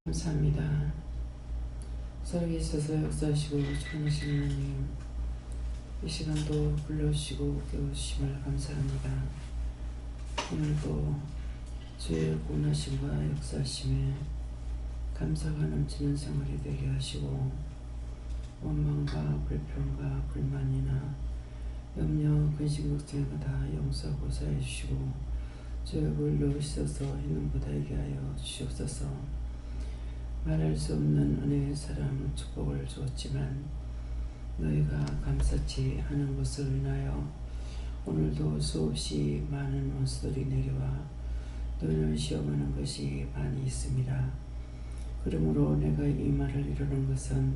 감사합니다. 살아계셔서 역사하시고 주권하시는 하나님, 이 시간도 불러주시고 깨우주심을 감사합니다. 오늘도 주의 구원하심과 역사하심에 감사가 넘치는 생활이 되게 하시고, 원망과 불평과 불만이나 염려, 근심, 걱정을 다 용서하고 사해 주시고, 주의 물로 씻어서 있는 보다 이게 하여 주시옵소서. 말할 수 없는 은혜의 사랑 축복을 주었지만 너희가 감사치 않은 것을 인하여 오늘도 수없이 많은 원수들이 내려와 너희를 시험하는 것이 많이 있습니다. 그러므로 내가 이 말을 이루는 것은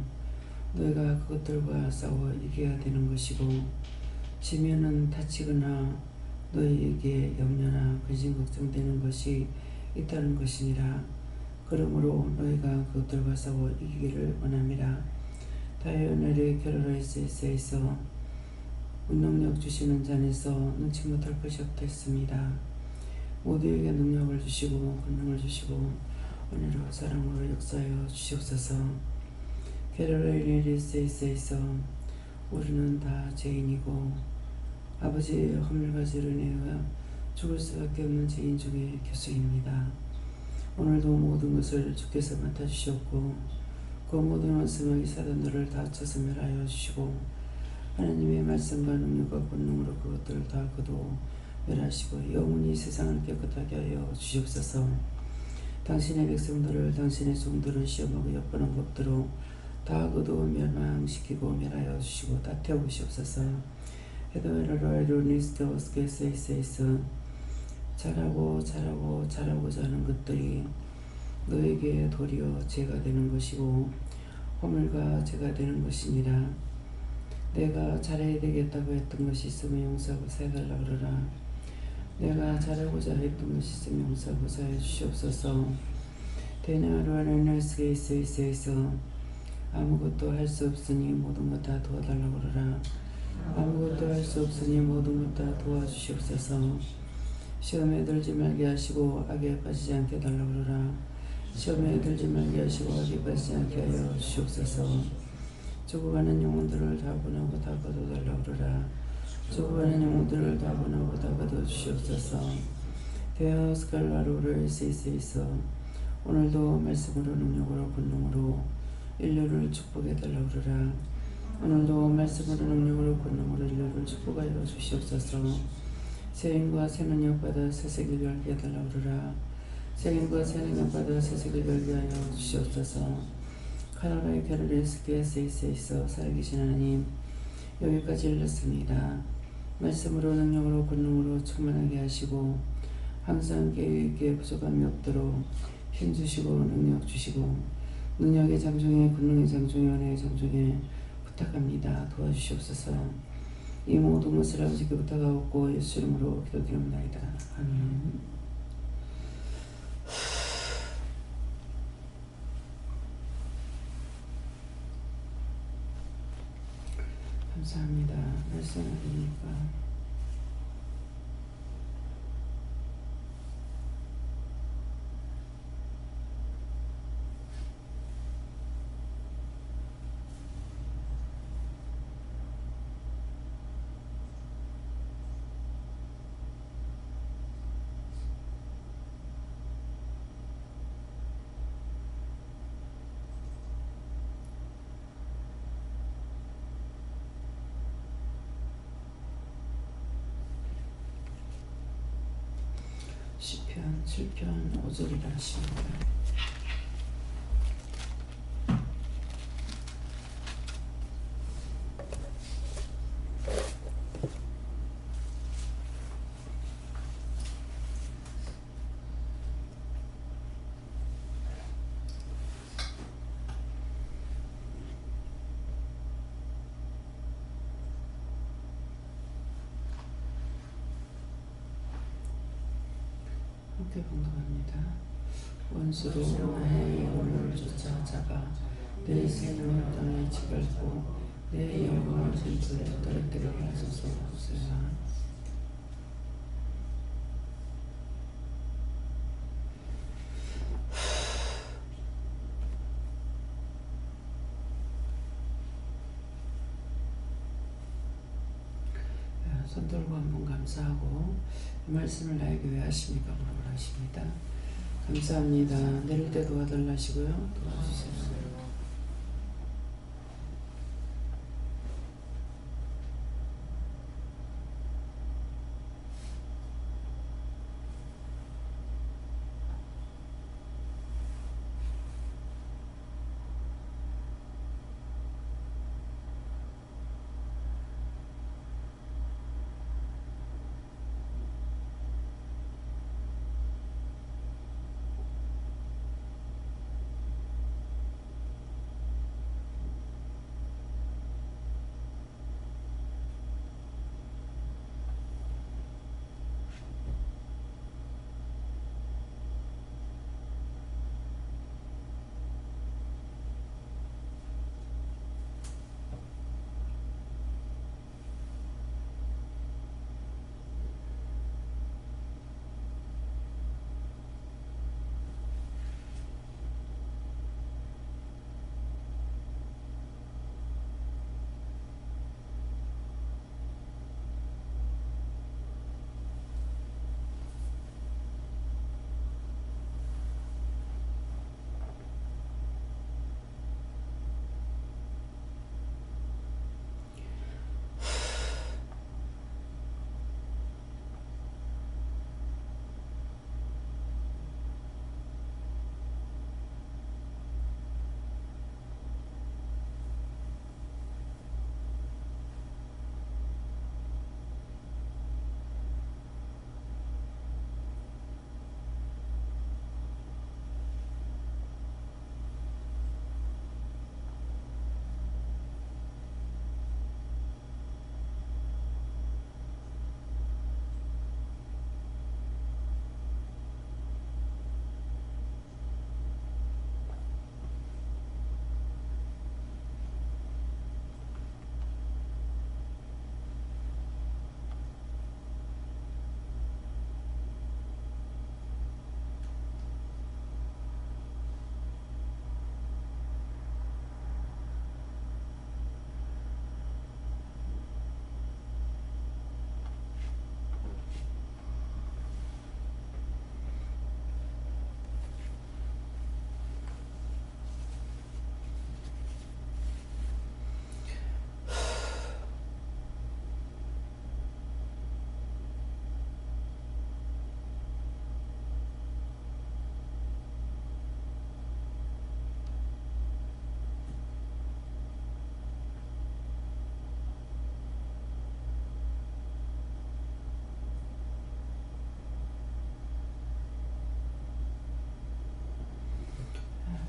너희가 그것들과 싸워 이겨야 되는 것이고, 지면은 다치거나 너희에게 염려나 근심 걱정되는 것이 있다는 것이니라. 그러므로 너희가 그것들과 싸워 이기기를 원함이라. 다의 은혜를 결혼하였으에서 운능력 주시는 잔에서 능치 못할 것이 없겠습니다. 모두에게 능력을 주시고 권능을 주시고 은혜로 사랑으로 역사하여 주시옵소서. 게르라이리스에서 우리는 다 죄인이고 아버지의 허물가지로 인하여 죽을 수밖에 없는 죄인 중에 교수입니다. 오늘도 모든 것을 주께서 맡아주셨고, 그 모든 원수마귀 사단들을 다 쳐서 멸하여 주시고, 하나님의 말씀과 능력과 권능으로 그것들을 다 거두어 멸하시고 영원히 세상을 깨끗하게 하여 주시옵소서. 당신의 백성들을, 당신의 종들을 시험하고 엿보는 법대로 다 거두어 멸망시키고 멸하여 주시고 다 태우시옵소서. 헤도에로라이로니스테오스케세이세이서 잘하고자 하는 것들이 너에게 도리어 죄가 되는 것이고 허물과 죄가 되는 것이니라. 내가 잘해야 되겠다고 했던 것이 있으면 용서하고 사해달라 그러라. 내가 잘하고자 했던 것이 있으면 용서하고 사해 주시옵소서. 데나루아르나스게이스에서 아무것도 할 수 없으니 모든 것 다 도와달라 그러라. 아무것도 할 수 없으니 모든 것 다 도와주시옵소서. 시험에 들지 말게 하시고 악에 빠지지 않게 해달라 그러라. 시험에 들지 말게 하시고 악에 빠지지 않게 하여 주시옵소서. 죽어가는 영혼들을 다 보내고 다 거둬달라 그러라. 죽어가는 영혼들을 다 보내고 다 거둬 주시옵소서. 데아스칼라로를 세이세이서 오늘도 말씀으로 능력으로 권능으로 인류를 축복해달라 그러라. 오늘도 말씀으로 능력으로 권능으로 인류를 축복하여 주시옵소서. 새인과 새능력 받아 새색을 열게 해달라 그러라. 새인과 새능력 받아 새색을 열게 하여 주시옵소서. 카라바이 게르레스게 세이세이서 살아계신 하나님, 여기까지 일렀습니다. 말씀으로 능력으로 권능으로 충만하게 하시고 항상 계획에 부족함이 없도록 힘주시고 능력 주시고 능력의 장중에 권능의 장중에 은혜의 장중에 부탁합니다. 도와주시옵소서. 이 모든 것을 아버지께 부탁하옵고 예수 이름으로 기도드립니다. 아멘. 감사합니다. 말씀하십니까? 시편 7편 5절이라 하십니다. 함께 봉독합니다. 원수로 나의 영혼을 쫓아잡아 내 생명을 땅에 짓밟고 내 영광을 진토에 떨어뜨리게 하소서. 손 들고 한번 감사하고 이 말씀을 나에게 왜 하십니까? 물어보라 하십니다. 감사합니다. 내릴 때 도와달라 하시고요. 도와주세요.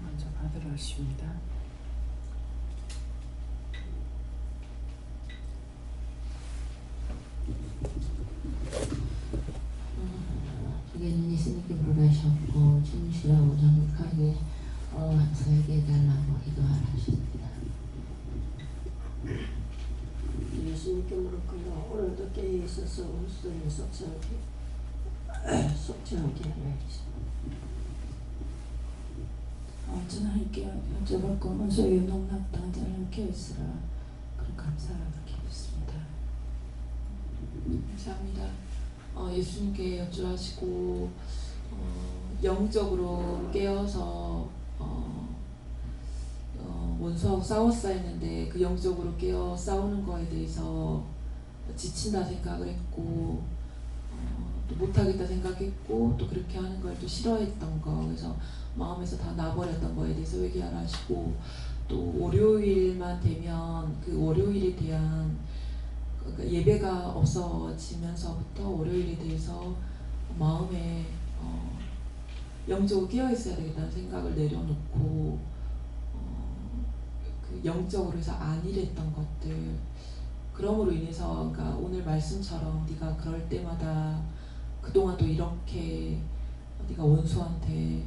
먼저 받으러 하십니다. 기계는 예수님께 부르셨고 진실하고 정직하게 설계해달라고 기도하라 하십니다. 예수님께 물었구나. 오늘도 깨어 있어서 온수에 속죄하게 하려 주십니다. 전하께 여쭤봤고 온수에 농락당 자는 깨어 있으라. 그런 감사를 드리겠습니다. 감사합니다. 예수님께 여쭈하시고 영적으로 깨어서 원수하고 싸웠었는데 그 영적으로 깨어 싸우는 거에 대해서 지친다 생각을 했고 또 못하겠다 생각했고 또 그렇게 하는 걸 또 싫어했던 거, 그래서 마음에서 다 놔버렸던 거에 대해서 회개하라 하시고, 또 월요일만 되면 그 월요일에 대한 예배가 없어지면서부터 월요일에 대해서 마음에 영적으로 깨어있어야 되겠다는 생각을 내려놓고 그 영적으로 해서 안일했던 것들, 그러므로 인해서 그러니까 오늘 말씀처럼 네가 그럴 때마다 그동안도 이렇게 네가 원수한테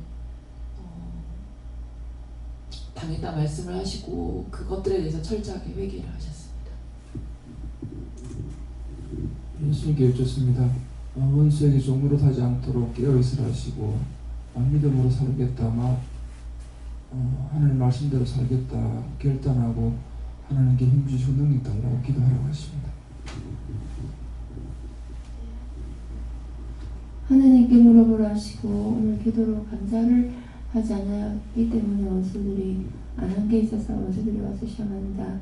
당했다 말씀을 하시고 그것들에 대해서 철저하게 회개를 하셨습니다. 예수님께 여쭙습니다. 원수에게 종으로 타지 않도록 깨어있으라 하시고 믿음으로 살겠다, 하나님 말씀대로 살겠다 결단하고 하나님께 힘주시고 능력 달라고 기도하라고 하십니다. 하느님께 물어보라 하시고 오늘 기도로 감사를 하지 않았기 때문에 원수들이 안 한 게 있어서 원수들이 와서 시험한다.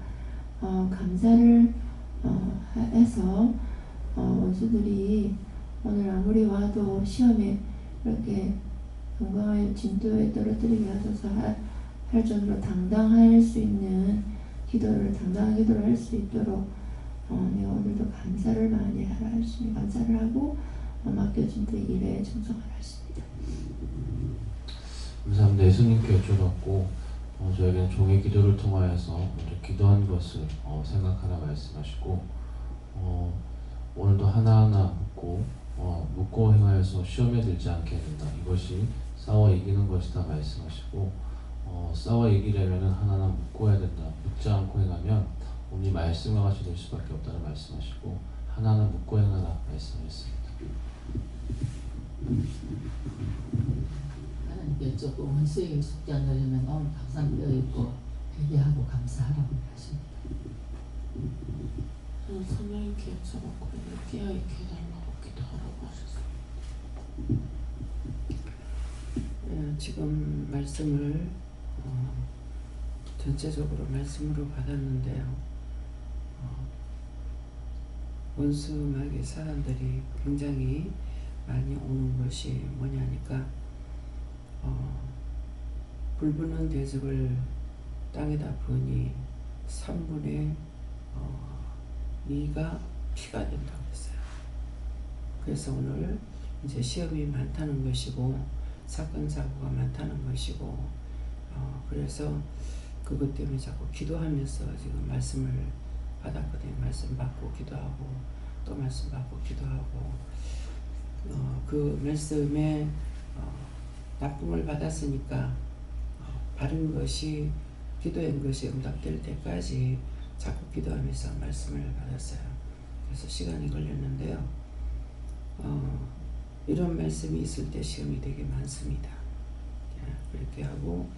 감사를 해서 원수들이 오늘 아무리 와도 시험에 이렇게 건강하여 진도에 떨어뜨리게 하셔서 할 정도로 당당할 수 있는 당당한 기도를 할 수 있도록 내가 오늘도 감사를 많이 하라 하시니 감사를 하고 맡겨진 그 일에 충성하라 하십니다. 감사합니다. 예수님께 여쭤봤고 저에게는 종의 기도를 통하여서 먼저 기도한 것을 생각하라 말씀하시고 오늘도 하나하나 묻고 행하여서 시험에 들지 않게 된다. 이것이 싸워 이기는 것이다 말씀하시고 싸워 이기려면 하나하나 묻고 해야 된다. 묻지 않고 행하면 오늘 말씀과 같이 될 수밖에 없다는 말씀하시고 하나하나 묻고 행하라 말씀하셨습니다. 하나님께 여쭙고 원수에게 속지 않으려면 오늘 항상 깨어있고 회개하고 감사하라고 하십니다. 성령님께 여쭤봤고 깨어있게 해달라고 기도하라고 하셨어요. 지금 말씀을 전체적으로 말씀으로 받았는데요. 원수 마귀 사람들이 굉장히 많이 오는 것이 뭐냐니까 불붙는 대접을 땅에다 부으니 3분의 2가 피가 된다고 했어요. 그래서 오늘 이제 시험이 많다는 것이고 사건 사고가 많다는 것이고 그래서 그것 때문에 자꾸 기도하면서 지금 말씀을 받았거든요. 말씀 받고 기도하고 또 말씀 받고 기도하고 그 말씀에 나쁨을 받았으니까 바른 것이 기도한 것이 응답될 때까지 자꾸 기도하면서 말씀을 받았어요. 그래서 시간이 걸렸는데요. 이런 말씀이 있을 때 시험이 되게 많습니다. 그렇게 하고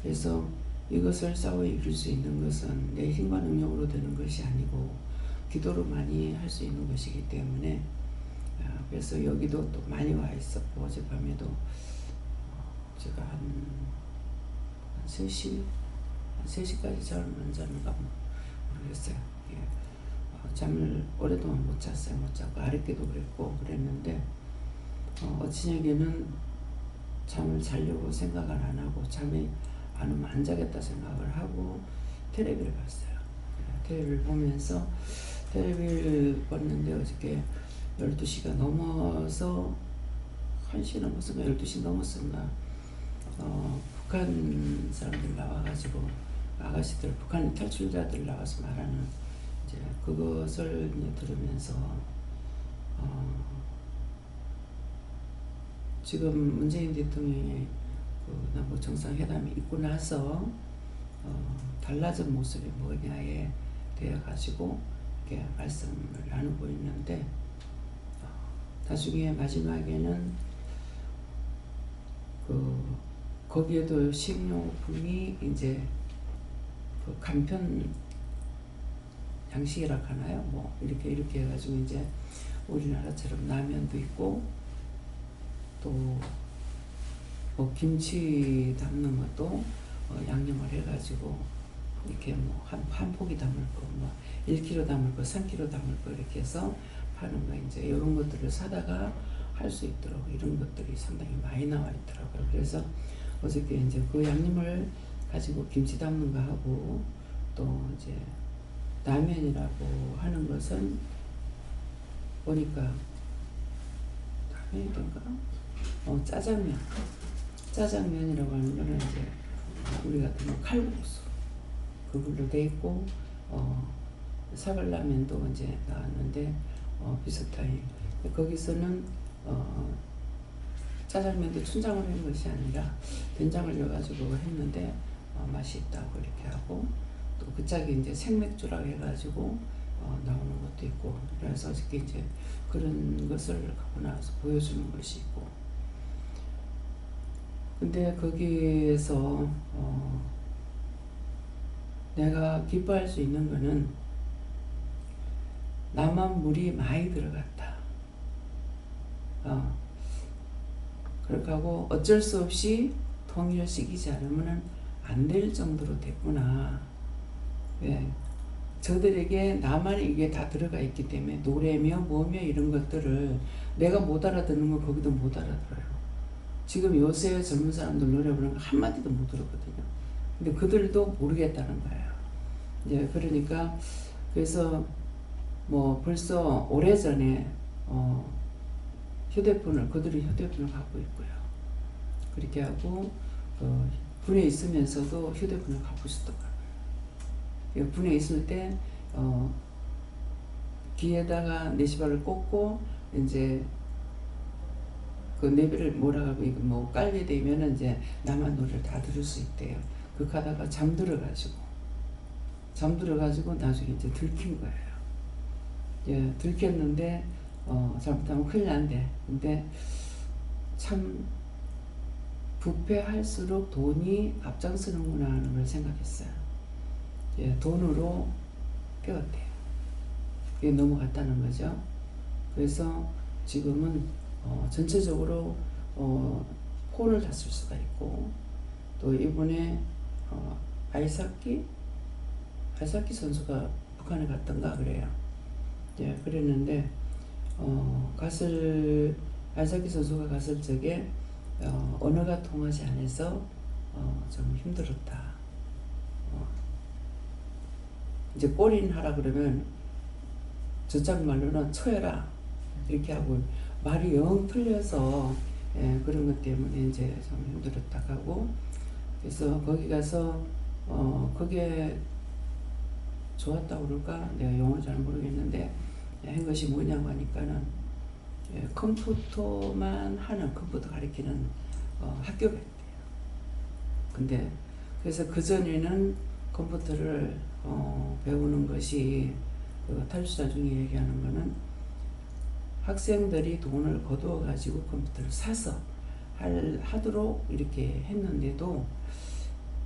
그래서 이것을 싸워 이길 수 있는 것은 내 힘과 능력으로 되는 것이 아니고 기도로 많이 할 수 있는 것이기 때문에 그래서 여기도 또 많이 와 있었고 어젯밤에도 제가 한 3시까지 잠을 안 자는가 모르겠어요. 잠을 오랫동안 못 잤어요. 못 자고 아랫게도 그랬고 그랬는데 어찌냐기는 잠을 자려고 생각을 안 하고 잠이 안 오면 안 자겠다 생각을 하고 텔레비를 봤어요. 텔레비를 보면서 텔레비를 봤는데 어저께 12시가 넘어서 1시 넘었었나 12시 넘었었나 북한 사람들 나와가지고 아가씨들 북한 탈출자들 나와서 말하는 이제 그것을 이제 들으면서 지금 문재인 대통령의 그 남북 정상회담이 있고 나서 달라진 모습이 뭐냐에 대해 가지고 이렇게 말씀을 나누고 있는데 나중에 마지막에는 거기에도 식료품이 이제 그 간편 양식이라 하나요? 뭐 이렇게 해가지고 이제 우리나라처럼 라면도 있고 또 뭐 김치 담는 것도 양념을 해가지고 이렇게 뭐 한 포기 담을 거, 뭐 1kg 담을 거, 3kg 담을 거 이렇게 해서 파는 거 이제 이런 것들을 사다가 할 수 있도록 이런 것들이 상당히 많이 나와 있더라고요. 그래서 어저께 이제 그 양념을 가지고 김치 담는 거 하고 또 이제 라면이라고 하는 것은 보니까 라면인가? 짜장면이라고 하는 거는 이제 우리 같은 거 칼국수 그걸로 돼 있고 사발라면도 이제 나왔는데 비슷하게 거기서는 짜장면도 춘장을 한 것이 아니라 된장을 넣어가지고 했는데 맛이 있다고 이렇게 하고 또 그 짝이 이제 생맥주라고 해가지고 나오는 것도 있고 그래서 어저께 이제 그런 것을 갖고 나와서 보여주는 것이 있고 근데 거기에서 내가 기뻐할 수 있는 거는 나만 물이 많이 들어갔다. 그렇게 하고 어쩔 수 없이 통일을 시키지 않으면 안 될 정도로 됐구나. 왜? 저들에게 나만 이게 다 들어가 있기 때문에 노래며 뭐며 이런 것들을 내가 못 알아듣는 걸 거기도 못 알아들어요. 지금 요새 젊은 사람들 노래 부르는 거 한마디도 못 들었거든요. 근데 그들도 모르겠다는 거예요. 이제 그러니까 그래서 뭐 벌써 오래전에 그들이 휴대폰을 갖고 있고요. 그렇게 하고 군에 있으면서도 휴대폰을 갖고 있었더라고요. 군에 있을 때 귀에다가 내시발을 꽂고 이제 그 내비를 몰아가고 이거 뭐 깔게 되면은 이제 나만 노래를 다 들을 수 있대요. 그렇게 하다가 잠들어가지고 나중에 이제 들킨 거예요. 예, 들켰는데 잘못하면 큰일 난대. 근데 참 부패할수록 돈이 앞장서는구나 하는 걸 생각했어요. 예, 돈으로 깨웠대요. 그게 넘어갔다는 거죠. 그래서 지금은 전체적으로 폰을 다 쓸 수가 있고 또 이번에 아이사키 선수가 북한에 갔던가 그래요. 예, 그랬는데 아이사키 선수가 갔을 적에 언어가 통하지 않아서 좀 힘들었다. 이제 골인 하라 그러면 저쪽 말로는 쳐해라 이렇게 하고 말이 영 틀려서 그런 것 때문에 이제 좀 힘들었다 하고 그래서 거기 가서 그게 좋았다고 그럴까 내가 영어를 잘 모르겠는데 한 것이 뭐냐고 하니까는 컴퓨터만 하는 컴퓨터 가리키는 학교가 있대요. 근데 그래서 그전에는 컴퓨터를 배우는 것이 탈주자 중에 얘기하는 거는 학생들이 돈을 거두어 가지고 컴퓨터를 사서 하도록 이렇게 했는데도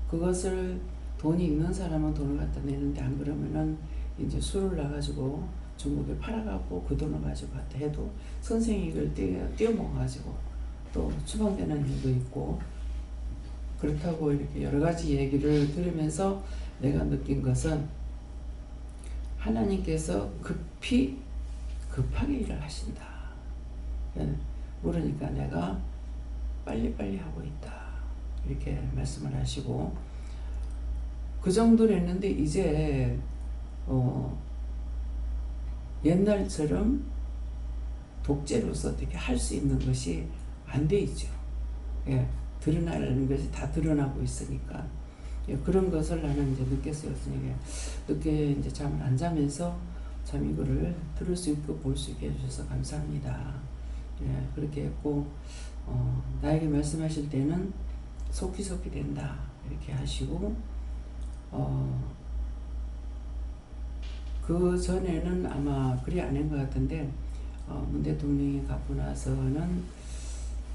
그것을 돈이 있는 사람은 돈을 갖다 내는데 안 그러면은 이제 술을 놔가지고 중국에 팔아갖고 그 돈을 가지고 갖다 해도 선생이 이걸 떼어먹어가지고 또 추방되는 일도 있고 그렇다고 이렇게 여러 가지 얘기를 들으면서 내가 느낀 것은 하나님께서 급하게 일을 하신다. 모르니까 내가 빨리빨리 하고 있다. 이렇게 말씀을 하시고 그 정도로 했는데 이제 옛날처럼 독재로서 어떻게 할 수 있는 것이 안 돼 있죠. 예, 드러나는 것이 다 드러나고 있으니까 예, 그런 것을 나는 이제 느꼈어요. 늦게 이제 잠을 안 자면서 참 이거를 들을 수 있고 볼 수 있게 해주셔서 감사합니다. 예, 그렇게 했고 나에게 말씀하실 때는 속히 된다 이렇게 하시고 그 전에는 아마 그리 안 한 것 같은데 문 대통령이 가고 나서는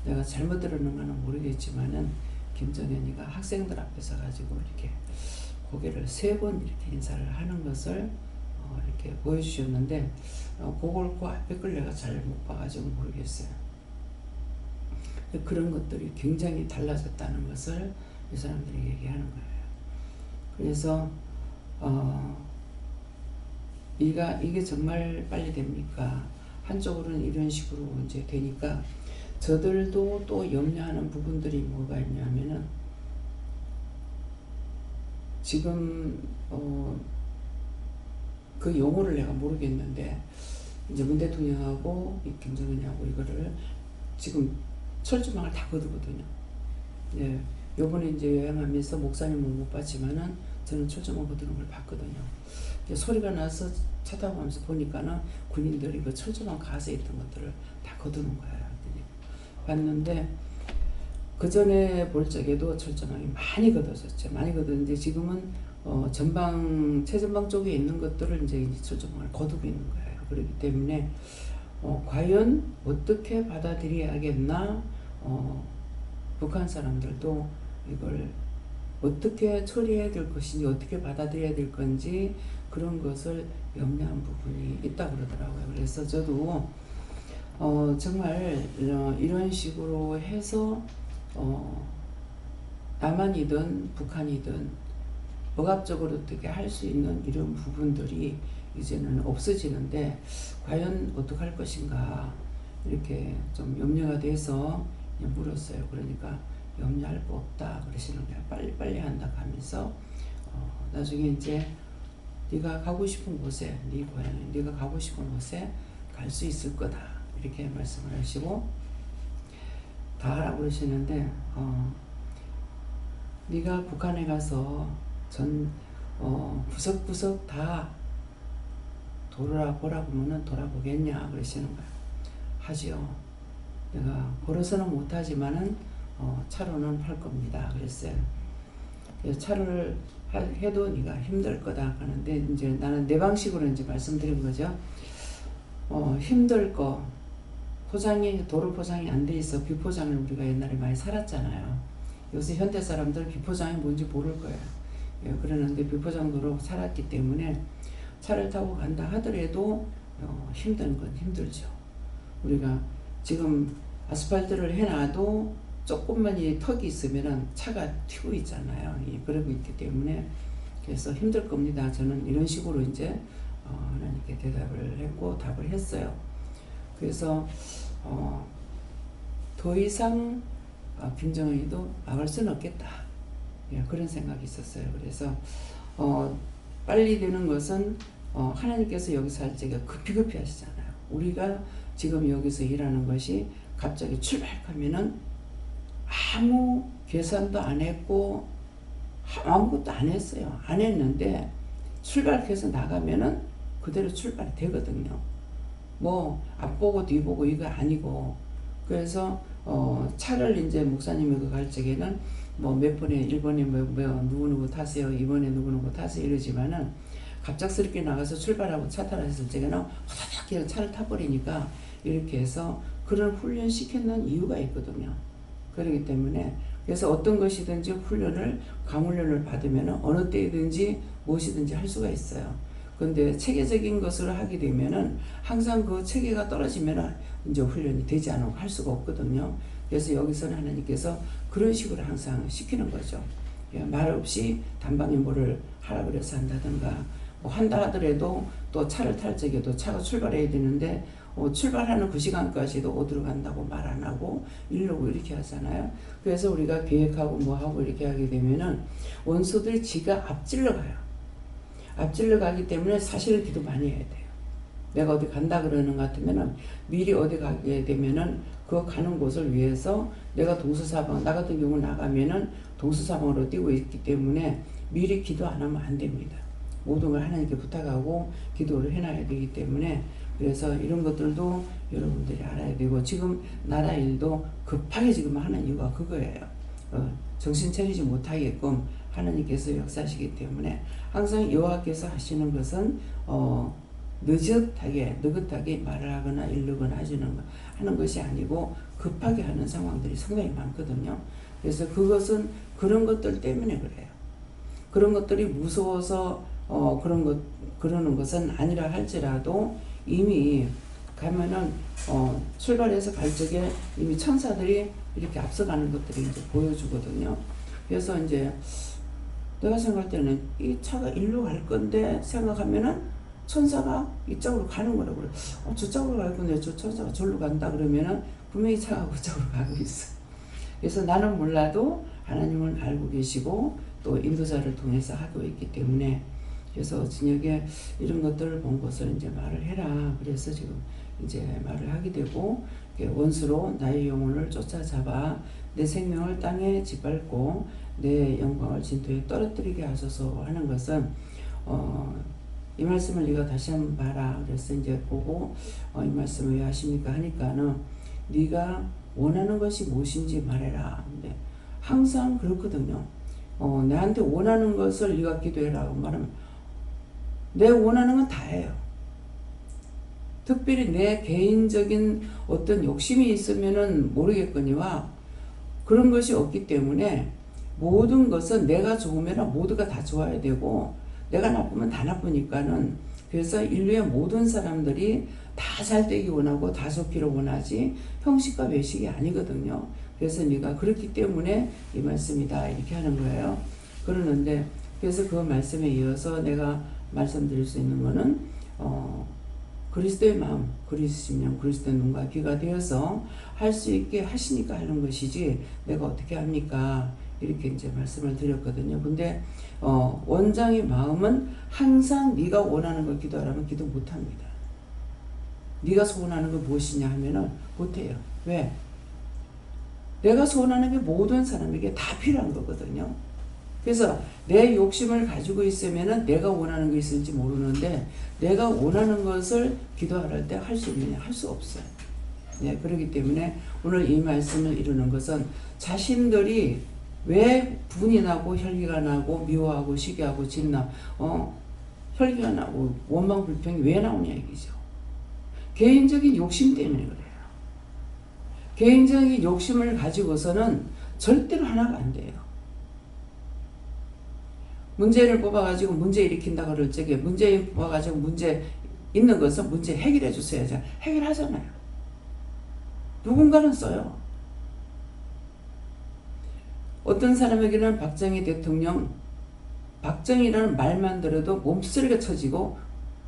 내가 잘못 들었는가는 모르겠지만은 김정현이가 학생들 앞에서 가지고 이렇게 고개를 3번 이렇게 인사를 하는 것을 이렇게 보여주셨는데 그걸 그 앞에 걸 내가 잘 못 봐가지고 모르겠어요. 그런 것들이 굉장히 달라졌다는 것을 이 사람들이 얘기하는 거예요. 그래서 이게 정말 빨리 됩니까? 한쪽으로는 이런 식으로 이제 되니까 저들도 또 염려하는 부분들이 뭐가 있냐면은 지금 그 용어를 내가 모르겠는데 이제 문 대통령하고 김정은이하고 이거를 지금 철조망을 다 거두거든요. 예, 요번에 이제 여행하면서 목사님은 못 봤지만은 저는 철조망 거두는 걸 봤거든요. 소리가 나서 쳐다보면서 보니까는 군인들이 그 철조망 가서 있던 것들을 다 거두는 거예요. 봤는데 그 전에 볼 적에도 철조망이 많이 거둬졌죠. 많이 거뒀는데 지금은 최전방 쪽에 있는 것들을 이제 철조망을 거두고 있는 거예요. 그렇기 때문에 과연 어떻게 받아들여야겠나? 북한 사람들도 이걸 어떻게 처리해야 될 것인지 어떻게 받아들여야 될 건지 그런 것을 염려한 부분이 있다고 그러더라고요. 그래서 저도 정말 이런 식으로 해서 남한이든 북한이든 억압적으로 어떻게 할 수 있는 이런 부분들이 이제는 없어지는데 과연 어떡할 것인가 이렇게 좀 염려가 돼서 물었어요. 그러니까 염려할 거 없다 그러시는 거야. 빨리빨리 한다 하면서 나중에 이제 네가 가고 싶은 곳에 네 고향에 네가 가고 싶은 곳에 갈 수 있을 거다 이렇게 말씀을 하시고 다 하라고 그러시는데 네가 북한에 가서 구석구석 다 돌아보라고 하면 돌아보겠냐 그러시는 거야. 하지요. 내가 걸어서는 못하지만은 차로는 할 겁니다 그랬어요. 그래서 차를 해도 네가 힘들 거다 하는데 이제 나는 내 방식으로 이제 말씀드린 거죠. 힘들 거 도로 포장이 안 돼 있어. 비포장을 우리가 옛날에 많이 살았잖아요. 요새 현대 사람들 비포장이 뭔지 모를 거예요. 예, 그러는데 비포장도로 살았기 때문에 차를 타고 간다 하더라도 힘든 건 힘들죠. 우리가 지금 아스팔트를 해놔도 조금만 이 턱이 있으면 차가 튀고 있잖아요. 그러고 있기 때문에 그래서 힘들 겁니다. 저는 이런 식으로 이제 하나님께 대답을 했고 답을 했어요. 그래서 더 이상 김정은이도 막을 수는 없겠다. 예, 그런 생각이 있었어요. 그래서 빨리 되는 것은 하나님께서 여기서 할 적에 급히 하시잖아요. 우리가 지금 여기서 일하는 것이 갑자기 출발하면은 아무 계산도 안 했고 아무것도 안 했어요. 안 했는데 출발해서 나가면은 그대로 출발이 되거든요. 뭐 앞보고 뒤보고 이거 아니고 그래서 차를 이제 목사님이 갈 적에는 뭐 몇 번에 1번에 누구누구 타세요 2번에 누구누구 타세요 이러지만은 갑작스럽게 나가서 출발하고 차 타라 했을 적에는 호다닥 그냥 차를 타버리니까 이렇게 해서 그런 훈련 시켰는 이유가 있거든요. 그렇기 때문에 그래서 어떤 것이든지 강훈련을 받으면 어느 때든지 무엇이든지 할 수가 있어요. 그런데 체계적인 것을 하게 되면은 항상 그 체계가 떨어지면 이제 훈련이 되지 않고 할 수가 없거든요. 그래서 여기서는 하나님께서 그런 식으로 항상 시키는 거죠. 말 없이 단방에 뭐를 하라 그래서 한다든가 뭐 한다 하더라도 또 차를 탈 적에도 차가 출발해야 되는데 출발하는 그 시간까지도 어디로 간다고 말 안 하고 이러고 이렇게 하잖아요. 그래서 우리가 계획하고 뭐하고 이렇게 하게 되면은 원수들이 지가 앞질러 가요. 앞질러 가기 때문에 사실은 기도 많이 해야 돼요. 내가 어디 간다 그러는 것 같으면은 미리 어디 가게 되면은 그 가는 곳을 위해서 내가 동서사방 나 같은 경우 나가면은 동서사방으로 뛰고 있기 때문에 미리 기도 안 하면 안 됩니다. 모든 걸 하나님께 부탁하고 기도를 해놔야 되기 때문에 그래서 이런 것들도 여러분들이 알아야 되고 지금 나라 일도 급하게 지금 하는 이유가 그거예요. 정신 차리지 못하게끔 하나님께서 역사하시기 때문에 항상 여호와께서 하시는 것은 느긋하게 말을 하거나 이르거나 하는 것이 아니고 급하게 하는 상황들이 상당히 많거든요. 그래서 그것은 그런 것들 때문에 그래요. 그런 것들이 무서워서 그러는 것은 아니라 할지라도 이미 가면은 출발해서 갈 적에 이미 천사들이 이렇게 앞서가는 것들이 이제 보여주거든요. 그래서 이제 내가 생각할 때는 이 차가 일로 갈 건데 생각하면은 천사가 이쪽으로 가는 거라고 그래. 저쪽으로 갈 건데 저 천사가 저로 간다 그러면은 분명히 차가 그쪽으로 가고 있어. 그래서 나는 몰라도 하나님은 알고 계시고 또 인도자를 통해서 하고 있기 때문에 그래서 저녁에 이런 것들을 본 것을 이제 말을 해라. 그래서 지금 이제 말을 하게 되고 원수로 나의 영혼을 쫓아잡아 내 생명을 땅에 짓밟고 내 영광을 진토에 떨어뜨리게 하소서 하는 것은 이 말씀을 네가 다시 한번 봐라. 그래서 이제 보고 이 말씀을 왜 하십니까 하니까는 네가 원하는 것이 무엇인지 말해라. 근데 항상 그렇거든요. 나한테 원하는 것을 네가 기도해라고 말하면 내 원하는 건 다예요. 특별히 내 개인적인 어떤 욕심이 있으면은 모르겠거니와 그런 것이 없기 때문에 모든 것은 내가 좋으면 모두가 다 좋아야 되고 내가 나쁘면 다 나쁘니까는 그래서 인류의 모든 사람들이 다 잘 되기 원하고 다 좋기를 원하지 형식과 외식이 아니거든요. 그래서 네가 그렇기 때문에 이 말씀이다 이렇게 하는 거예요. 그러는데 그래서 그 말씀에 이어서 내가 말씀드릴 수 있는 거는 그리스도의 마음, 그리스도 심령, 그리스도의 눈과 귀가 되어서 할 수 있게 하시니까 하는 것이지 내가 어떻게 합니까? 이렇게 이제 말씀을 드렸거든요. 근데 원장의 마음은 항상 네가 원하는 걸 기도하라면 기도 못합니다. 네가 소원하는 게 무엇이냐 하면은 못해요. 왜? 내가 소원하는 게 모든 사람에게 다 필요한 거거든요. 그래서 내 욕심을 가지고 있으면은 내가 원하는 게 있을지 모르는데 내가 원하는 것을 기도할 때 할 수 있느냐? 할 수 없어요. 네, 그렇기 때문에 오늘 이 말씀을 이루는 것은 자신들이 왜 분이 나고 혈기가 나고 미워하고 시기하고 진나 혈기가 나고 원망 불평이 왜 나오냐 얘기죠. 개인적인 욕심 때문에 그래요. 개인적인 욕심을 가지고서는 절대로 하나가 안 돼요. 문제를 뽑아가지고 문제 일으킨다 그럴 적에 문제 뽑아가지고 문제 있는 것은 문제 해결해 주세요. 해결하잖아요. 누군가는 써요. 어떤 사람에게는 박정희 대통령, 박정희라는 말만 들어도 몸쓰리가 쳐지고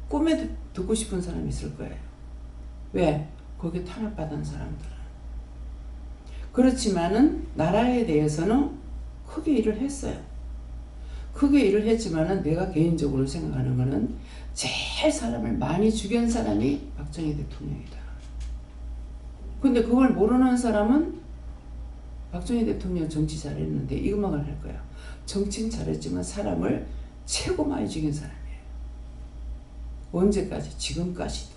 꿈에 듣고 싶은 사람이 있을 거예요. 왜? 거기에 탄압받은 사람들은. 그렇지만은 나라에 대해서는 크게 일을 했어요. 크게 일을 했지만은 내가 개인적으로 생각하는 거는 제일 사람을 많이 죽인 사람이 박정희 대통령이다. 근데 그걸 모르는 사람은 박정희 대통령 정치 잘했는데 이것만 할 거야. 정치는 잘했지만 사람을 최고 많이 죽인 사람이에요. 언제까지? 지금까지도.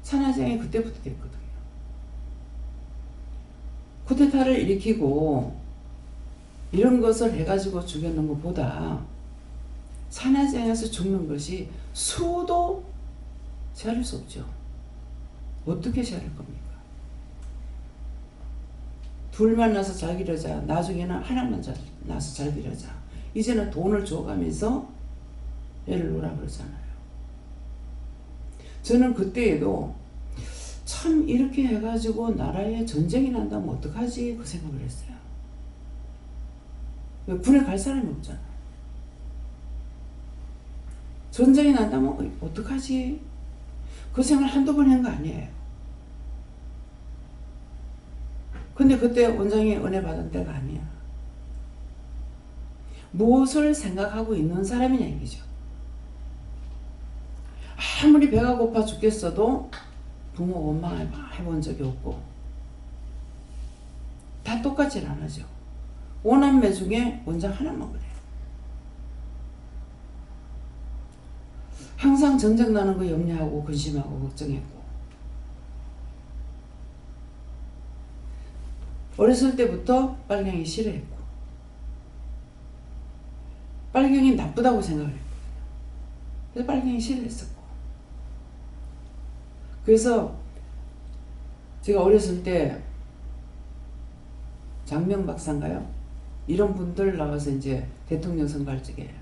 산하장이 그때부터 됐거든요. 쿠데타를 일으키고 이런 것을 해가지고 죽였는 것보다 산하장에서 죽는 것이 수도 재할 수 없죠. 어떻게 재할 겁니까? 둘만 나서 잘 기르자. 나중에는 하나만 나서 잘 기르자. 이제는 돈을 줘가면서 애를 놓으라 그러잖아요. 저는 그때에도 참 이렇게 해가지고 나라에 전쟁이 난다면 어떡하지? 그 생각을 했어요. 왜 군에 갈 사람이 없잖아. 전쟁이 난다면 어떡하지? 그 생각을 한두 번 한 거 아니에요. 근데 그때 원장이 은혜 받은 때가 아니야. 무엇을 생각하고 있는 사람이냐 얘기죠. 아무리 배가 고파 죽겠어도 부모 원망해본 적이 없고 다 똑같진 안 하죠. 오남매 중에 원장 하나만 그래요. 항상 전쟁 나는 거 염려하고 근심하고 걱정했고 어렸을 때부터 빨갱이 싫어했고 빨갱이 나쁘다고 생각을 했거든요. 그래서 빨갱이 싫어했었고 그래서 제가 어렸을 때 장명 박사인가요? 이런 분들 나와서 이제 대통령 선거할 적에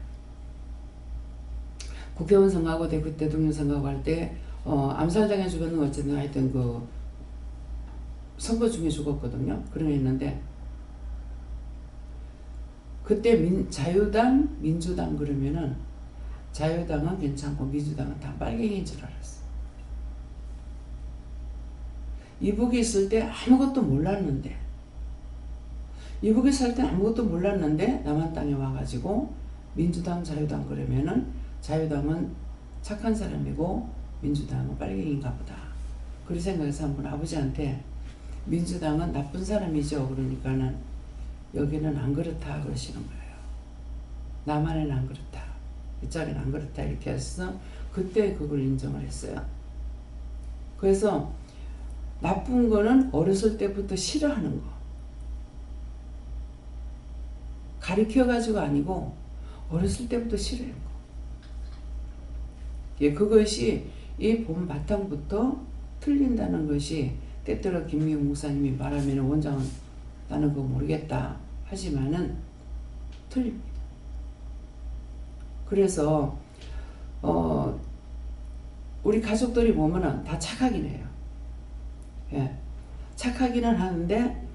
국회의원 선거하고 대통령 선거하고 할 때 암살당해 죽었는 어쨌든 하여튼 그 선거 중에 죽었거든요. 그런 게 있는데 그때 자유당, 민주당 그러면은 자유당은 괜찮고 민주당은 다 빨갱이인 줄 알았어. 이북에 있을 때 아무것도 몰랐는데 이북에 살 때 아무것도 몰랐는데 남한 땅에 와가지고 민주당, 자유당 그러면은 자유당은 착한 사람이고 민주당은 빨갱이인가 보다. 그런 생각해서 한번 아버지한테 민주당은 나쁜 사람이죠. 그러니까는 여기는 안 그렇다 그러시는 거예요. 남한에는 안 그렇다. 이쪽에는 안 그렇다 이렇게 해서 그때 그걸 인정을 했어요. 그래서 나쁜 거는 어렸을 때부터 싫어하는 거. 가르쳐가지고 아니고 어렸을 때부터 싫어하는 거. 예, 그것이 이 본 바탕부터 틀린다는 것이 때때로 김미영 목사님이 말하면 원장은 나는 그거 모르겠다 하지만은 틀립니다. 그래서 우리 가족들이 보면은 다 착하긴 해요. 예. 착하기는 하는데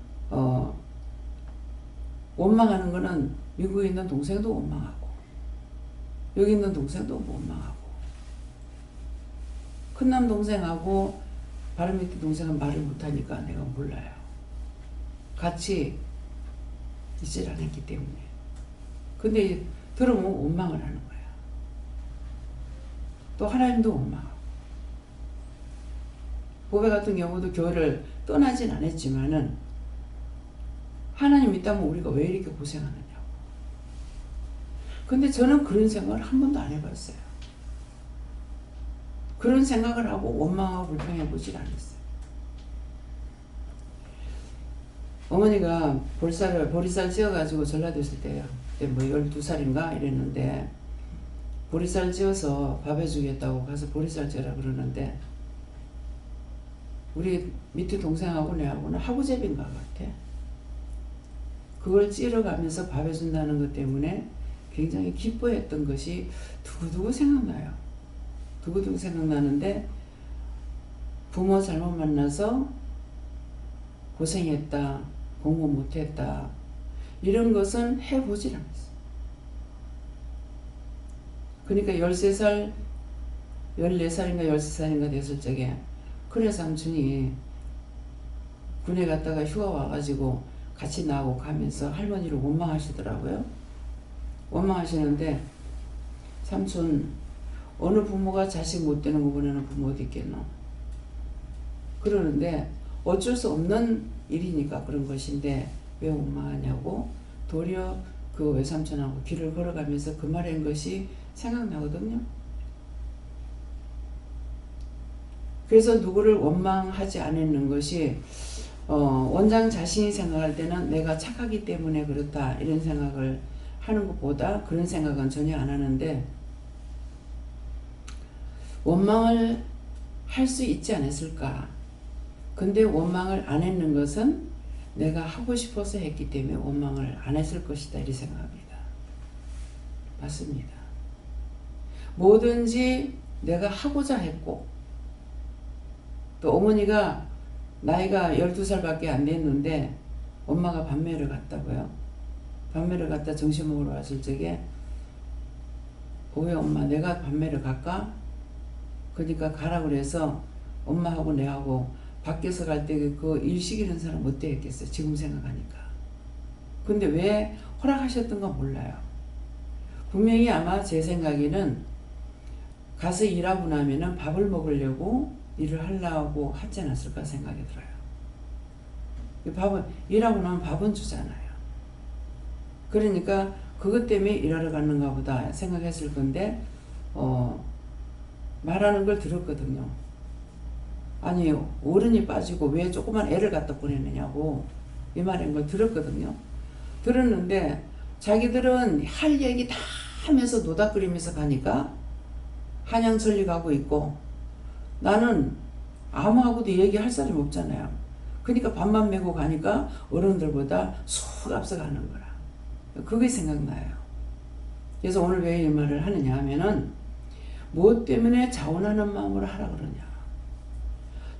원망하는 거는 미국에 있는 동생도 원망하고 여기 있는 동생도 원망하고 큰남 동생하고 바로 밑에 동생은 말을 못하니까 내가 몰라요. 같이 있질 않았기 때문에. 근데 들으면 원망을 하는 거야. 또 하나님도 원망하고. 보배 같은 경우도 교회를 떠나진 않았지만은 하나님 믿다면 우리가 왜 이렇게 고생하느냐고. 근데 저는 그런 생각을 한 번도 안 해봤어요. 그런 생각을 하고 원망하고 불평해 보질 않았어요. 어머니가 보리쌀 찌어가지고 전라도 있을 때요. 그때 뭐 12살인가 이랬는데 보리쌀 찌어서 밥 해주겠다고 가서 보리쌀 찌어라 그러는데 우리 밑에 동생하고 내하고는 하구제비인가 같아. 그걸 찌러 가면서 밥 해준다는 것 때문에 굉장히 기뻐했던 것이 두고두고 생각나요. 두고두고 생각나는데 부모 잘못 만나서 고생했다, 공부 못했다 이런 것은 해보질 않았어요. 그러니까 13살, 14살인가 13살인가 됐을 적에 큰애 삼촌이 군에 갔다가 휴가 와가지고 같이 나하고 가면서 할머니를 원망하시더라고요. 원망하시는데 삼촌 어느 부모가 자식 못 되는 거 보내는 부모 어디 있겠노? 그러는데 어쩔 수 없는 일이니까 그런 것인데 왜 원망하냐고 도리어 그 외삼촌하고 길을 걸어가면서 그 말한 것이 생각나거든요. 그래서 누구를 원망하지 않는 것이 원장 자신이 생각할 때는 내가 착하기 때문에 그렇다 이런 생각을 하는 것보다 그런 생각은 전혀 안 하는데 원망을 할 수 있지 않았을까. 근데 원망을 안 했는 것은 내가 하고 싶어서 했기 때문에 원망을 안 했을 것이다 이렇게 생각합니다. 맞습니다. 뭐든지 내가 하고자 했고 또 어머니가 나이가 12살밖에 안 됐는데 엄마가 밤매를 갔다고요. 밤매를 갔다 점심 먹으러 왔을 적에 왜 엄마 내가 밤매를 갈까? 그러니까 가라 그래서 엄마하고 내하고 밖에서 갈 때 그 일 시키는 사람 어때 했겠어요. 지금 생각하니까. 근데 왜 허락하셨던가 몰라요. 분명히 아마 제 생각에는 가서 일하고 나면은 밥을 먹으려고 일을 하려고 하지 않았을까 생각이 들어요. 밥은 일하고 나면 밥은 주잖아요. 그러니까 그것 때문에 일하러 갔는가 보다 생각했을 건데 말하는 걸 들었거든요. 아니 어른이 빠지고 왜 조그만 애를 갖다 보내느냐고 이 말인 걸 들었거든요. 들었는데 자기들은 할 얘기 다 하면서 노닥거리면서 가니까 한양천리 가고 있고 나는 아무하고도 얘기할 사람이 없잖아요. 그러니까 밥만 메고 가니까 어른들보다 쑥 앞서가는 거라. 그게 생각나요. 그래서 오늘 왜 이 말을 하느냐 하면은 무엇 때문에 자원하는 마음으로 하라 그러냐.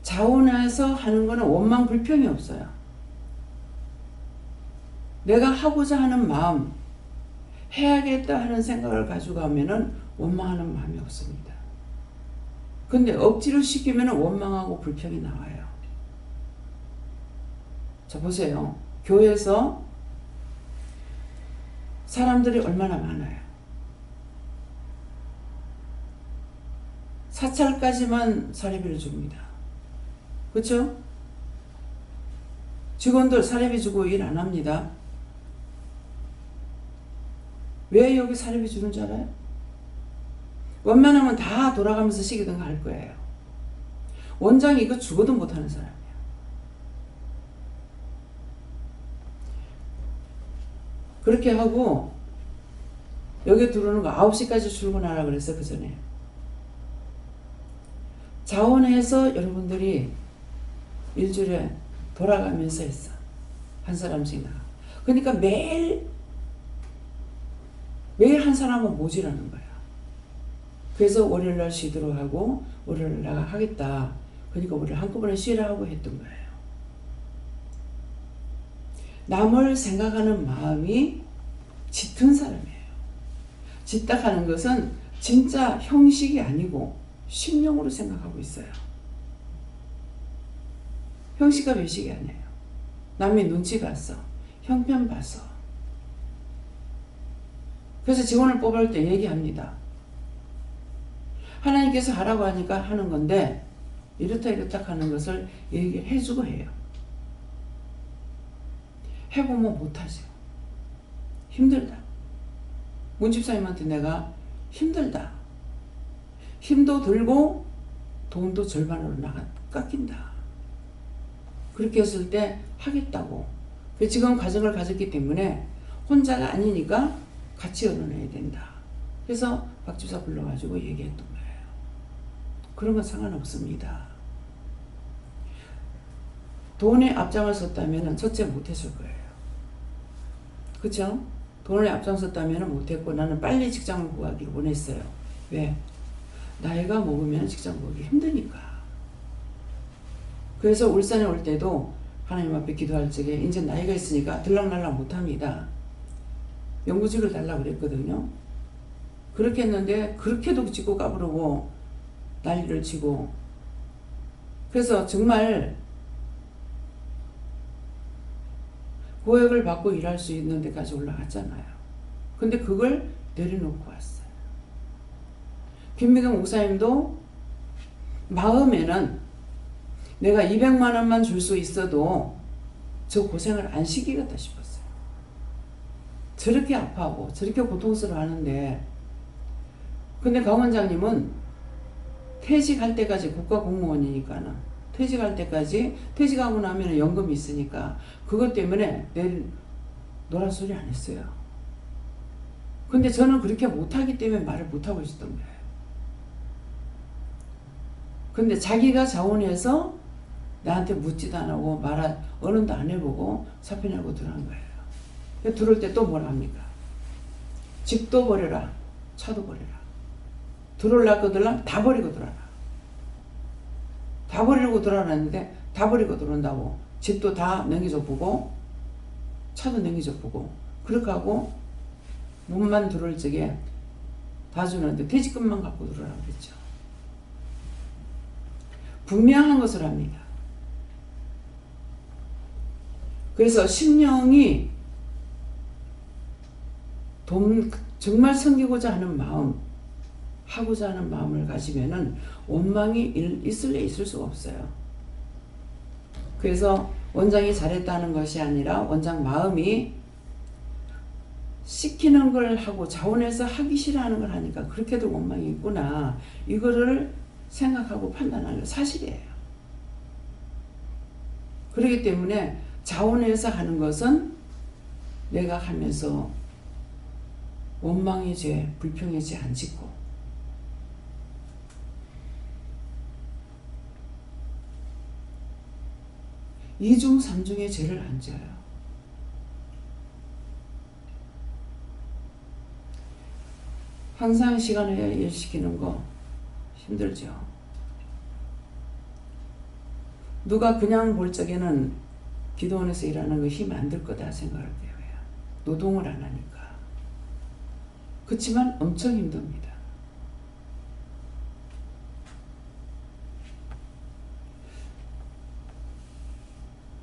자원해서 하는 거는 원망 불평이 없어요. 내가 하고자 하는 마음, 해야겠다 하는 생각을 가지고 가면은 원망하는 마음이 없습니다. 근데 억지로 시키면 원망하고 불평이 나와요. 자 보세요. 교회에서 사람들이 얼마나 많아요. 사찰까지만 사례비를 줍니다. 그렇죠? 직원들 사례비 주고 일 안 합니다. 왜 여기 사례비 주는 줄 알아요? 웬만하면 다 돌아가면서 시키던 거 할 거예요. 원장이 이거 죽어도 못하는 사람이에요. 그렇게 하고 여기 들어오는 거 9시까지 출근하라 그랬어요. 그 전에. 자원해서 여러분들이 일주일에 돌아가면서 했어. 한 사람씩 나가. 그러니까 매일 한 사람은 모자라는 거야. 그래서 월요일날 쉬도록 하고 월요일 날 하겠다. 그러니까 월요일 한꺼번에 쉬라고 했던 거예요. 남을 생각하는 마음이 짙은 사람이에요. 짙다 하는 것은 진짜 형식이 아니고 심령으로 생각하고 있어요. 형식과 외식이 아니에요. 남의 눈치 봤어. 형편 봤어. 그래서 직원을 뽑을 때 얘기합니다. 하나님께서 하라고 하니까 하는 건데 이렇다 이렇다 하는 것을 얘기해 주고 해요. 해보면 못하죠. 힘들다. 문집사님한테 내가 힘들다. 힘도 들고 돈도 절반으로 깎인다. 그렇게 했을 때 하겠다고. 지금 가정을 가졌기 때문에 혼자가 아니니까 같이 얻어내야 된다. 그래서 박 집사 불러가지고 얘기했던 거예요. 그런 건 상관없습니다. 돈에 앞장을 섰다면 첫째 못했을 거예요. 그쵸? 돈에 앞장섰다면 못했고 나는 빨리 직장을 구하기를 원했어요. 왜? 나이가 먹으면 직장 구하기 힘드니까. 그래서 울산에 올 때도 하나님 앞에 기도할 적에 이제 나이가 있으니까 들락날락 못합니다. 연구직을 달라고 그랬거든요. 그렇게 했는데 그렇게도 짓고 까부르고 난리를 치고 그래서 정말 고액을 받고 일할 수 있는 데까지 올라갔잖아요. 근데 그걸 내려놓고 왔어요. 김미경 목사님도 마음에는 내가 200만 원만 줄 수 있어도 저 고생을 안 시키겠다 싶었어요. 저렇게 아파하고 저렇게 고통스러워 하는데 근데 강 원장님은 퇴직할 때까지 국가공무원이니까는 퇴직할 때까지 퇴직하고 나면 연금이 있으니까 그것 때문에 내일 노란 소리 안 했어요. 근데 저는 그렇게 못하기 때문에 말을 못하고 있었던 거예요. 근데 자기가 자원해서 나한테 묻지도 안 하고 언론도 안 해보고 사표 내고 들어간 거예요. 들어올 때 또 뭐라 합니까? 집도 버려라. 차도 버려라. 들어올라거들랑 다 버리고 들어라. 다 버리고 들어왔는데 다 버리고 들어온다고 집도 다 넘겨줘 보고 차도 넘겨줘 보고 그렇게 하고 몸만 들어올 적에 다 주는데 퇴직금만 갖고 들어오라고 그랬죠. 분명한 것을 합니다. 그래서 심령이 정말 섬기고자 하는 마음 하고자 하는 마음을 가지면은 원망이 있을 수가 없어요. 그래서 원장이 잘했다는 것이 아니라 원장 마음이 시키는 걸 하고 자원해서 하기 싫어하는 걸 하니까 그렇게도 원망이 있구나. 이거를 생각하고 판단하는 게 사실이에요. 그렇기 때문에 자원해서 하는 것은 내가 하면서 원망의 죄, 불평의 죄 안 짓고 이중 삼중의 죄를 안 져요. 항상 시간을 일시키는 거 힘들죠. 누가 그냥 볼 적에는 기도원에서 일하는 거 힘 안 들 거다 생각할 거예요. 노동을 안 하니까. 그렇지만 엄청 힘듭니다.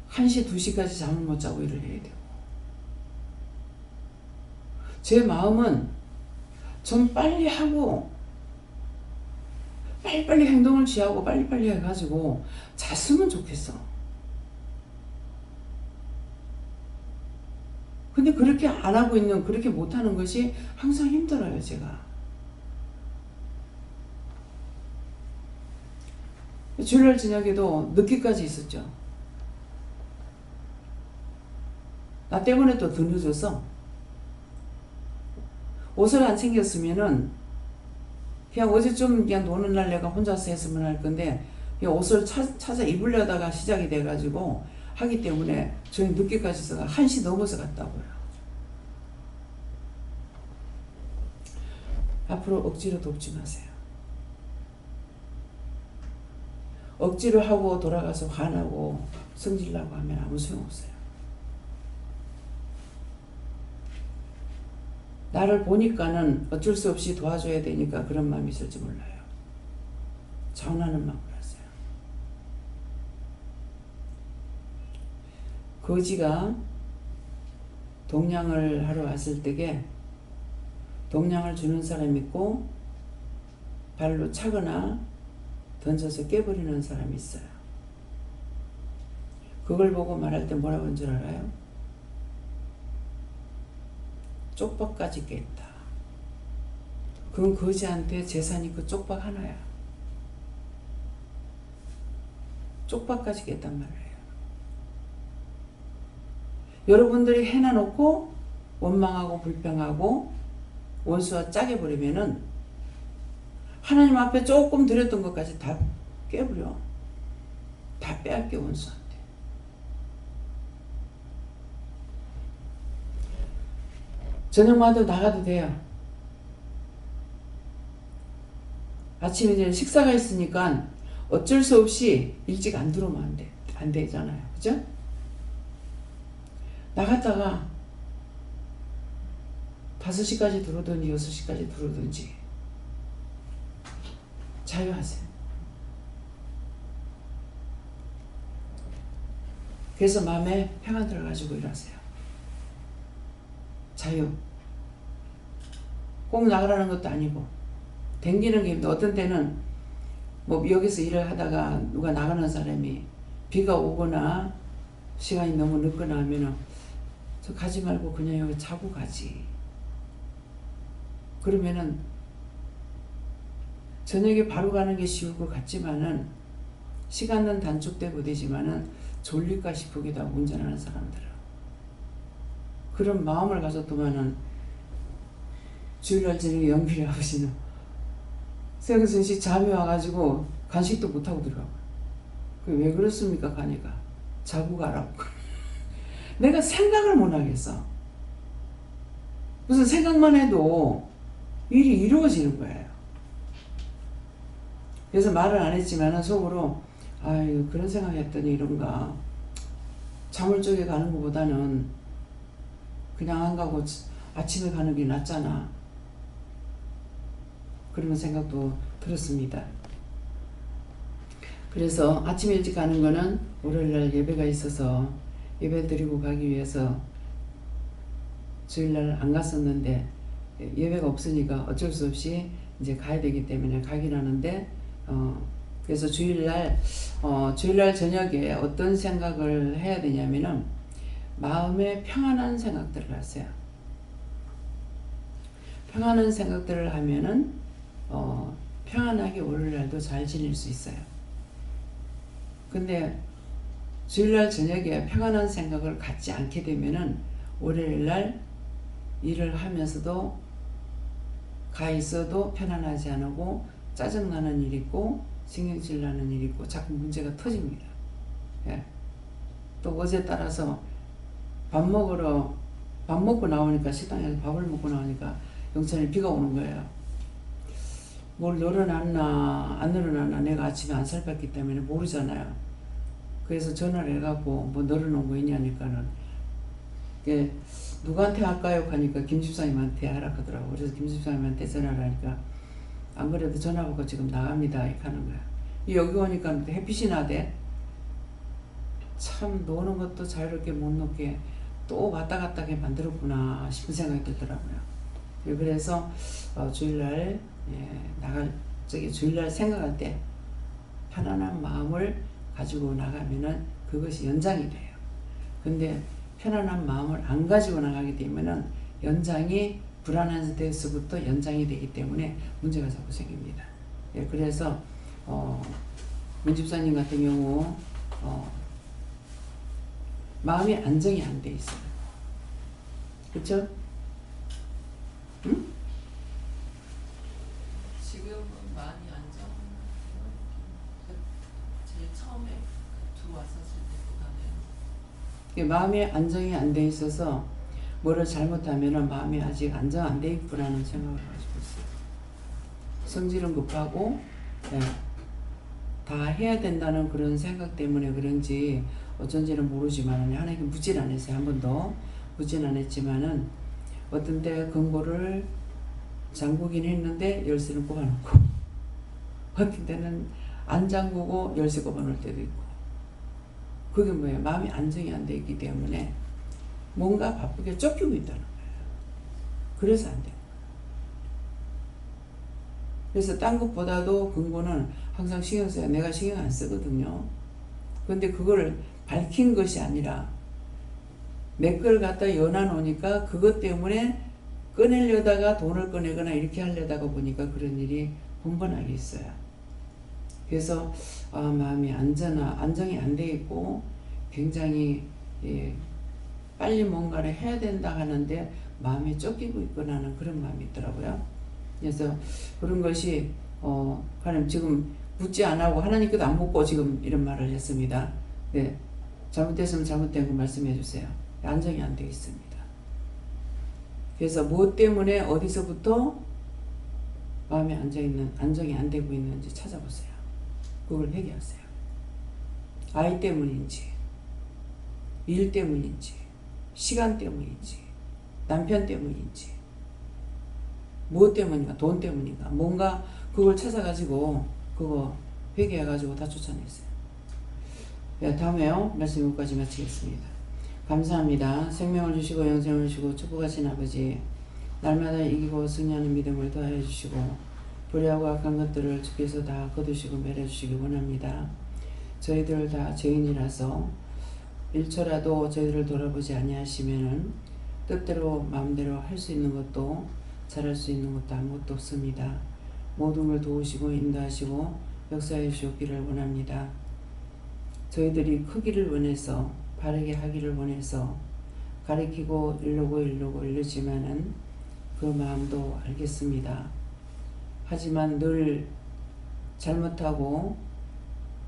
한 시, 2시까지 잠을 못 자고 일을 해야 되고 제 마음은 좀 빨리 하고 빨리빨리 행동을 취하고 빨리빨리 해가지고 잤으면 좋겠어. 근데 그렇게 안 하고 있는 그렇게 못하는 것이 항상 힘들어요. 제가 주일날 저녁에도 늦게까지 있었죠. 나 때문에 또 더 늦어서 옷을 안 챙겼으면은 그냥 어제 좀 그냥 노는 날 내가 혼자서 했으면 할 건데 그냥 옷을 찾아 입으려다가 시작이 돼가지고 하기 때문에 저희 늦게까지 있어가 1시 넘어서 갔다고요. 앞으로 억지로 돕지 마세요. 억지로 하고 돌아가서 화나고 성질나고 하면 아무 소용없어요. 나를 보니까는 어쩔 수 없이 도와줘야 되니까 그런 마음이 있을지 몰라요. 자원하는 마음을 하세요. 거지가 동냥을 하러 왔을 때에 동냥을 주는 사람이 있고 발로 차거나 던져서 깨버리는 사람이 있어요. 그걸 보고 말할 때 뭐라고 하는 줄 알아요? 쪽박까지 깼다. 그건 거지한테 재산이 그 쪽박 하나야. 쪽박까지 깼단 말이에요. 여러분들이 해놔놓고 원망하고 불평하고 원수와 짜게 버리면은 하나님 앞에 조금 드렸던 것까지 다 깨버려. 다 빼앗겨 원수한테. 저녁마다 나가도 돼요. 아침에 이제 식사가 있으니까 어쩔 수 없이 일찍 안 들어오면 안 돼. 안 되잖아요. 그죠? 나갔다가 5시까지 들어오든지 6시까지 들어오든지 자유하세요. 그래서 마음에 평안 들어가지고 일하세요. 자유. 꼭 나가라는 것도 아니고 댕기는 게 있는데 어떤 때는 뭐 여기서 일을 하다가 누가 나가는 사람이 비가 오거나 시간이 너무 늦거나 하면은 저 가지 말고 그냥 여기 자고 가지. 그러면은 저녁에 바로 가는 게 쉬울 것 같지만은 시간은 단축되고 되지만은 졸릴까 싶기도 하고 운전하는 사람들은 그런 마음을 가졌더만은 주일날 저녁에 영필이 아버지는 생선씨 잠이 와가지고 간식도 못하고 들어가고 왜 그렇습니까? 가니까 자고 가라고. 내가 생각을 못 하겠어. 무슨 생각만 해도 일이 이루어지는 거예요. 그래서 말을 안 했지만 속으로 아유 그런 생각했더니 이런가 잠을 쪽에 가는 것보다는 그냥 안 가고 아침에 가는 게 낫잖아. 그런 생각도 들었습니다. 그래서 아침 일찍 가는 거는 월요일날 예배가 있어서 예배 드리고 가기 위해서 주일날 안 갔었는데 예배가 없으니까 어쩔 수 없이 이제 가야 되기 때문에 가긴 하는데 그래서 주일날 저녁에 어떤 생각을 해야 되냐면은 마음에 평안한 생각들을 하세요. 평안한 생각들을 하면은 평안하게 월요일날도 잘 지낼 수 있어요. 근데 주일날 저녁에 평안한 생각을 갖지 않게 되면은 월요일날 일을 하면서도 가 있어도 편안하지 않고 짜증나는 일 있고 신경질 나는 일 있고 자꾸 문제가 터집니다. 예. 또 어제 따라서 밥 먹고 나오니까 식당에서 밥을 먹고 나오니까 영천에 비가 오는 거예요. 뭘 널어놨나 안 널어놨나 내가 아침에 안 살폈기 때문에 모르잖아요. 그래서 전화를 해갖고 뭐 널어놓은 거 있냐니까는 누구한테 할까요? 하니까 김 집사님한테 하라 하더라고. 그래서 김 집사님한테 전화를 하니까 안 그래도 전화 받고 지금 나갑니다 이렇게 하는 거야. 여기 오니까 햇빛이 나대. 참 노는 것도 자유롭게 못 놓게 또 왔다 갔다 하게 만들었구나 싶은 생각이 들더라고요. 그래서 주일날 주일날 생각할 때 편안한 마음을 가지고 나가면은 그것이 연장이 돼요. 근데 편안한 마음을 안 가지고 나가게 되면은 연장이 불안한 데서부터 연장이 되기 때문에 문제가 자꾸 생깁니다. 예, 그래서 문 집사님 같은 경우 마음이 안정이 안 돼 있어요. 그렇죠? 응? 지금은 많이 안정. 제일 처음에 들어왔었을 때보다는 마음이 안정이 안 돼 있어서 뭐를 잘못하면 마음이 아직 안정 안 돼 있구나는 생각을 가지고 있어요. 성질은 급하고 다 해야 된다는 그런 생각 때문에 그런지 어쩐지는 모르지만 하나님께 묻진 않았어요. 한 번도 묻진 않았지만은 어떤 때 금고를 잠그긴 했는데 열쇠는 꼽아놓고 어떤 때는 안 잠그고 열쇠 꼽아놓을 때도 있고 그게 뭐예요? 마음이 안정이 안 돼 있기 때문에 뭔가 바쁘게 쫓기고 있다는 거예요. 그래서 안 돼요. 그래서 딴 것보다도 금고는 항상 신경 써요. 내가 신경 안 쓰거든요. 그런데 그거를 밝힌 것이 아니라 내 걸 갖다 연해놓으니까 그것 때문에 꺼내려다가 돈을 꺼내거나 이렇게 하려다가 보니까 그런 일이 번번하게 있어요. 그래서 마음이 안정이 안 돼 있고 굉장히 빨리 뭔가를 해야 된다 하는데 마음이 쫓기고 있거나 하는 그런 마음이 있더라고요. 그래서 그런 것이 하나님 지금 묻지 안 하고 하나님께도 안 묻고 지금 이런 말을 했습니다. 네, 잘못됐으면 잘못된 거 말씀해 주세요. 안정이 안 되어 있습니다. 그래서 무엇 때문에 어디서부터 마음이 안정이 안 되고 있는지 찾아보세요. 그걸 회개하세요. 아이 때문인지, 일 때문인지, 시간 때문인지, 남편 때문인지, 무엇 때문인가, 돈 때문인가, 뭔가 그걸 찾아가지고 그거 회개해가지고 다 쫓아냈어요. 네, 다음에요. 말씀 여기까지 마치겠습니다. 감사합니다. 생명을 주시고 영생을 주시고 축복하신 아버지, 날마다 이기고 승리하는 믿음을 더하여 주시고 불의하고 악한 것들을 주께서 다 거두시고 멸해주시기 원합니다. 저희들 다 죄인이라서 1초라도 저희들을 돌아보지 아니하시면은 뜻대로 마음대로 할 수 있는 것도 잘할 수 있는 것도 아무것도 없습니다. 모든 걸 도우시고 인도하시고 역사해 주시기를 원합니다. 저희들이 크기를 원해서 바르게 하기를 원해서 가리키고 이르지만은 그 마음도 알겠습니다. 하지만 늘 잘못하고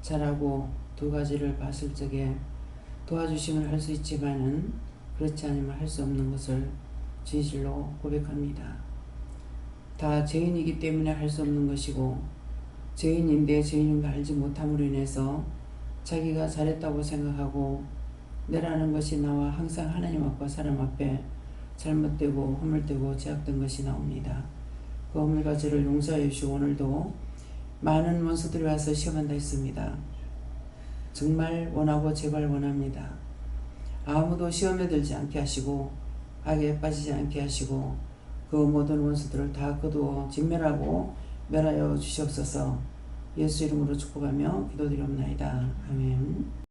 잘하고 두 가지를 봤을 적에 도와주심을 할 수 있지만은 그렇지 않으면 할 수 없는 것을 진실로 고백합니다. 다 죄인이기 때문에 할 수 없는 것이고 죄인인데 죄인인 걸 알지 못함으로 인해서 자기가 잘했다고 생각하고 내라는 것이 나와 항상 하나님 앞과 사람 앞에 잘못되고 허물되고 제약된 것이 나옵니다. 그 허물과 죄를 용서해 주시고 오늘도 많은 원수들이 와서 시험한다 했습니다. 정말 원하고 제발 원합니다. 아무도 시험에 들지 않게 하시고 악에 빠지지 않게 하시고 그 모든 원수들을 다 거두어 진멸하고 멸하여 주시옵소서. 예수 이름으로 축복하며 기도드리옵나이다. 아멘.